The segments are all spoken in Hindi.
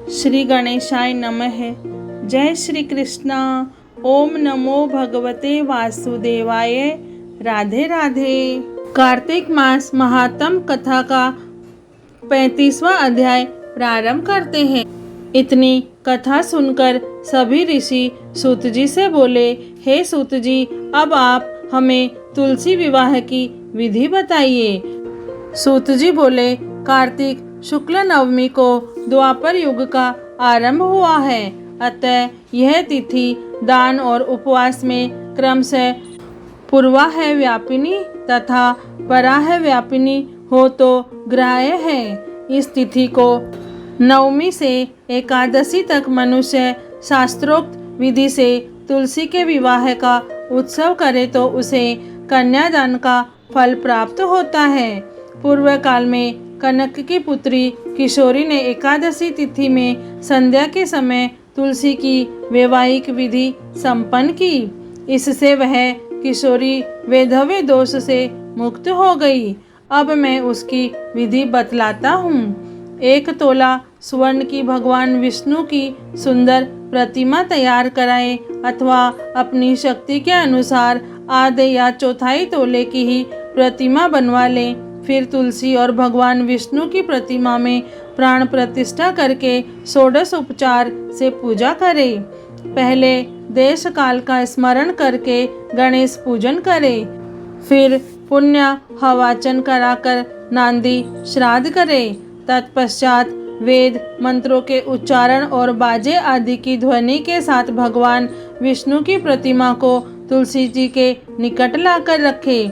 श्री गणेशाय नमः। जय श्री कृष्णा। ओम नमो भगवते वासुदेवाय। राधे राधे। कार्तिक मास महात्म कथा का 35वां अध्याय प्रारंभ करते हैं। इतनी कथा सुनकर सभी ऋषि सूत जी से बोले, हे सूत जी, अब आप हमें तुलसी विवाह की विधि बताइए। सूत जी बोले, कार्तिक शुक्ल नवमी को द्वापर युग का आरंभ हुआ है, अतः यह तिथि दान और उपवास में क्रमशः पूर्वाह व्यापिनी तथा पराह व्यापिनी हो तो ग्राह्य है। इस तिथि को नवमी से एकादशी तक मनुष्य शास्त्रोक्त विधि से तुलसी के विवाह का उत्सव करे तो उसे कन्यादान का फल प्राप्त होता है। पूर्व काल में कनक की पुत्री किशोरी ने एकादशी तिथि में संध्या के समय तुलसी की वैवाहिक विधि संपन्न की। इससे वह किशोरी वैधव्य दोष से मुक्त हो गई। अब मैं उसकी विधि बतलाता हूँ। 1 तोला स्वर्ण की भगवान विष्णु की सुंदर प्रतिमा तैयार कराएं अथवा अपनी शक्ति के अनुसार आधे या चौथाई तोले की ही प्रतिमा बनवा लें। फिर तुलसी और भगवान विष्णु की प्रतिमा में प्राण प्रतिष्ठा करके षोडश उपचार से पूजा करें। पहले देश काल का स्मरण करके गणेश पूजन करें। फिर पुण्य हवाचन कराकर नांदी श्राद्ध करें। तत्पश्चात वेद मंत्रों के उच्चारण और बाजे आदि की ध्वनि के साथ भगवान विष्णु की प्रतिमा को तुलसी जी के निकट लाकर रखें।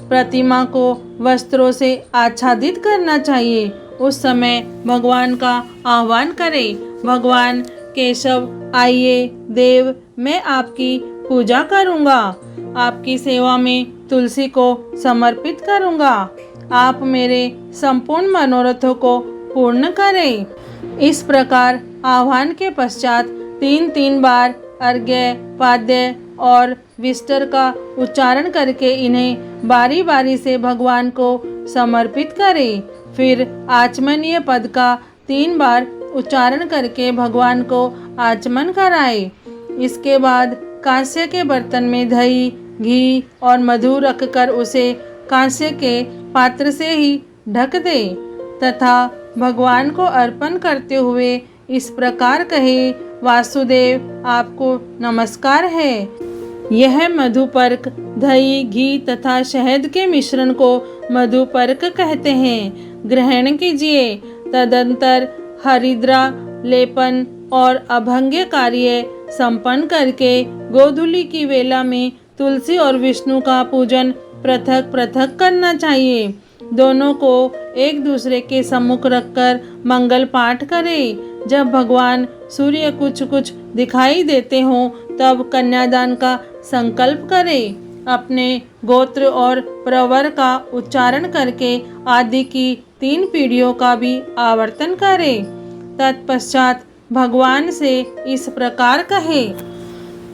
प्रतिमा को वस्त्रों से आच्छादित करना चाहिए। उस समय भगवान का आह्वान करें, भगवान केशव आइए देव, मैं आपकी पूजा करूँगा, आपकी सेवा में तुलसी को समर्पित करूँगा, आप मेरे संपूर्ण मनोरथों को पूर्ण करें। इस प्रकार आह्वान के पश्चात 3 बार अर्घ्य, पाद्य और विष्टर का उच्चारण करके इन्हें बारी बारी से भगवान को समर्पित करें। फिर आचमनीय पद का 3 बार उच्चारण करके भगवान को आचमन कराएं। इसके बाद कांस्य के बर्तन में दही, घी और मधु रखकर उसे कांस्य के पात्र से ही ढक दें तथा भगवान को अर्पण करते हुए इस प्रकार कहे, वासुदेव आपको नमस्कार है। यह मधुपर्क दही, घी तथा शहद के मिश्रण को मधुपर्क कहते हैं। ग्रहण कीजिए। तदंतर हरिद्रा लेपन और अभंग्य कार्य संपन्न करके गोधूली की वेला में तुलसी और विष्णु का पूजन पृथक पृथक करना चाहिए। दोनों को एक दूसरे के सम्मुख रखकर मंगल पाठ करें। जब भगवान सूर्य कुछ कुछ दिखाई देते हों तब कन्यादान का संकल्प करें। अपने गोत्र और प्रवर का उच्चारण करके आदि की 3 पीढ़ियों का भी आवर्तन करें। तत्पश्चात भगवान से इस प्रकार कहे,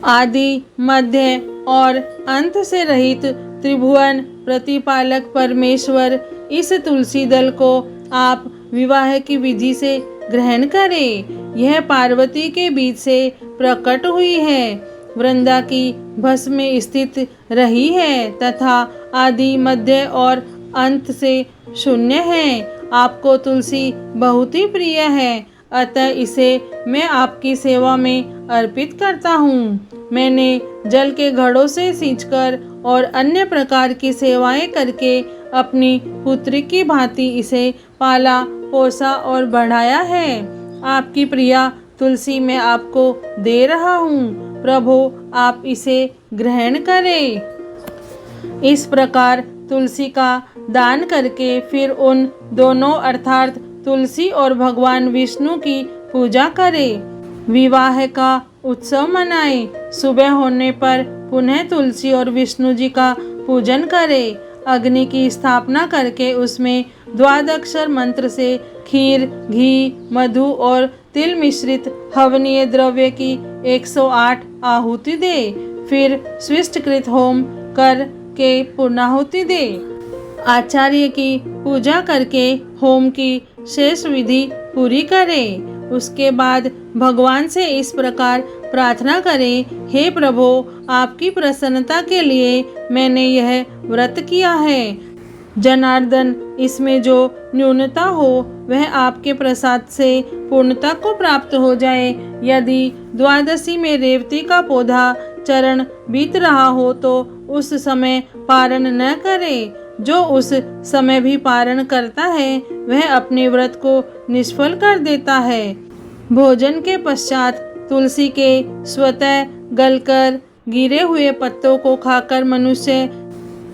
आदि मध्य और अंत से रहित त्रिभुवन प्रतिपालक परमेश्वर, इस तुलसी दल को आप विवाह की विधि से ग्रहण करें। यह पार्वती के बीच से प्रकट हुई है, वृंदा की भस्म में स्थित रही है तथा आदि मध्य और अंत से शून्य है। आपको तुलसी बहुत ही प्रिय है, अतः इसे मैं आपकी सेवा में अर्पित करता हूँ। मैंने जल के घड़ों से सींचकर और अन्य प्रकार की सेवाएं करके अपनी पुत्री की भांति इसे पाला, पोसा और बढ़ाया है। आपकी प्रिया तुलसी मैं आपको दे रहा हूँ, प्रभु आप इसे ग्रहण करें। इस प्रकार तुलसी का दान करके फिर उन दोनों अर्थात तुलसी और भगवान विष्णु की पूजा करें। विवाह का उत्सव मनाएं। सुबह होने पर पुनः तुलसी और विष्णु जी का पूजन करें। अग्नि की स्थापना करके उसमें द्वादक्षर मंत्र से खीर, घी, मधु और तिल मिश्रित हवनीय द्रव्य की 108 आहुति दे। फिर स्विष्टकृत होम कर के पूर्णाहुति दे। आचार्य की पूजा करके होम की शेष विधि पूरी करें। उसके बाद भगवान से इस प्रकार प्रार्थना करें, हे प्रभु, आपकी प्रसन्नता के लिए मैंने यह व्रत किया है। जनार्दन, इसमें जो न्यूनता हो वह आपके प्रसाद से पूर्णता को प्राप्त हो जाए। यदि द्वादशी में रेवती का पौधा चरण बीत रहा हो तो उस समय पारण न करे। जो उस समय भी पारण करता है वह अपने व्रत को निष्फल कर देता है। भोजन के पश्चात तुलसी के स्वतः गलकर गिरे हुए पत्तों को खाकर मनुष्य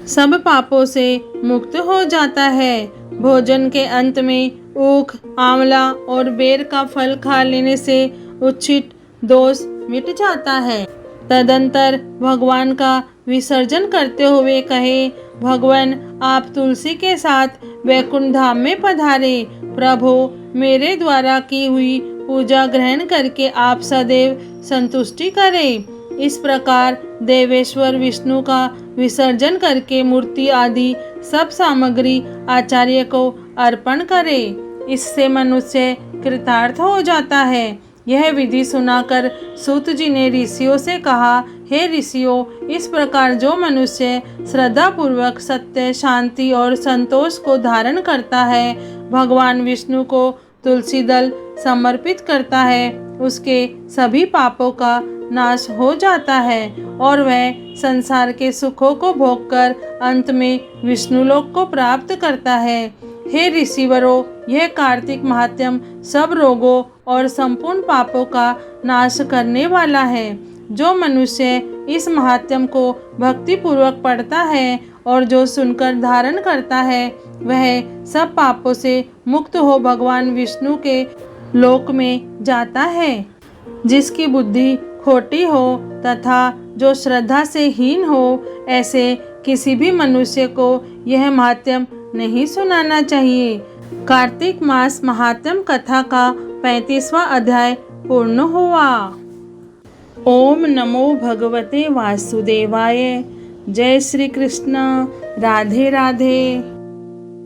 सब पापों से मुक्त हो जाता है। भोजन के अंत में ऊख, आंवला और बेर का फल खा लेने से उच्छिष्ट दोष मिट जाता है। तदंतर भगवान का विसर्जन करते हुए कहे, भगवान, आप तुलसी के साथ वैकुंठ धाम में पधारे। प्रभु, मेरे द्वारा की हुई पूजा ग्रहण करके आप सदैव संतुष्टि करें। इस प्रकार देवेश्वर विष्णु का विसर्जन करके मूर्ति आदि सब सामग्री आचार्य को अर्पण करे। इससे मनुष्य कृतार्थ हो जाता है। यह विधि सुनाकर सूत जी ने ऋषियों से कहा, हे ऋषियों, इस प्रकार जो मनुष्य श्रद्धा पूर्वक सत्य, शांति और संतोष को धारण करता है, भगवान विष्णु को तुलसी दल समर्पित करता है, उसके सभी पापों का नाश हो जाता है और वह संसार के सुखों को भोगकर अंत में विष्णुलोक को प्राप्त करता है। हे ऋषिवरों, यह कार्तिक महात्म्य सब रोगों और संपूर्ण पापों का नाश करने वाला है। जो मनुष्य इस महात्म्य को भक्ति पूर्वक पढ़ता है और जो सुनकर धारण करता है, वह सब पापों से मुक्त हो भगवान विष्णु के लोक में जाता है। जिसकी बुद्धि खोटी हो तथा जो श्रद्धा से हीन हो, ऐसे किसी भी मनुष्य को यह महात्म्य नहीं सुनाना चाहिए। कार्तिक मास महात्म्य कथा का 35वां अध्याय पूर्ण हुआ। ओम नमो भगवते वासुदेवाय। जय श्री कृष्ण। राधे राधे।